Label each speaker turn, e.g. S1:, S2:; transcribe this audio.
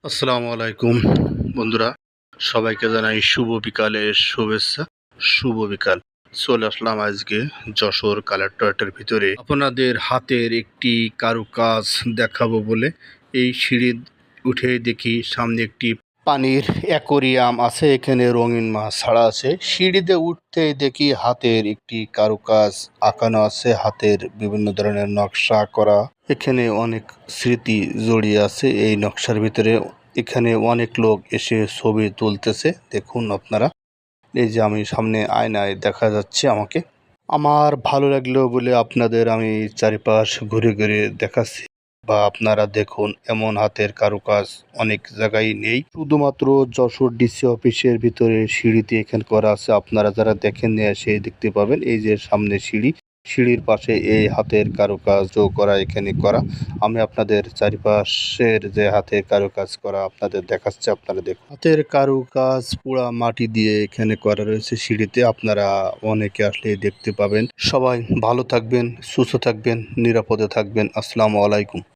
S1: আসসালামু আলাইকুম বন্ধুরা, সবাইকে জানাই শুভ বিকালের শুভেচ্ছা। শুভ বিকাল। চলে আসলাম আজকে যশোর কালেক্টরেটের ভিতরে আপনাদের হাতের একটি কারুকাজ দেখাবো বলে। এই সিঁড়ি উঠে দেখি সামনে একটি পানির অ্যাকোরিয়াম আছে, এখানে রঙিন মাছ ছাড়া আছে। সিঁড়িতে উঠতে দেখি হাতের একটি কারুকাজ আঁকানো আছে, হাতের বিভিন্ন ধরনের নকশা করা। এখানে অনেক স্মৃতি জড়িয়ে আছে এই নকশার ভিতরে। এখানে অনেক লোক এসে ছবি তুলতেছে, দেখুন আপনারা। এই যে আমি সামনে আয়নায় দেখা যাচ্ছে আমাকে। আমার ভালো লাগলো বলে আপনাদের আমি চারিপাশ ঘুরে ঘুরে দেখাচ্ছি, বা আপনারা দেখুন। এমন হাতের কারুকাজ অনেক জায়গায় নেই, শুধুমাত্র যশোর ডিসি অফিসের ভিতরে সিঁড়িতে এখানে করা আছে। আপনারা যারা দেখেন নিয়ে এসে দেখতে পাবেন। এই যে সামনে সিঁড়ি, সিঁড়ির পাশে এই হাতের কারুকাজ করা এখানে করা। আমি আপনাদের চারিপাশের যে হাতের কারুকাজ করা আপনাদের দেখাচ্ছি, আপনারা দেখুন। হাতের কারুকাজ পুরা মাটি দিয়ে এখানে করা রয়েছে সিঁড়িতে। আপনারা অনেকে আসলে দেখতে পাবেন। সবাই ভালো থাকবেন, সুস্থ থাকবেন, নিরাপদে থাকবেন। আসসালামু আলাইকুম।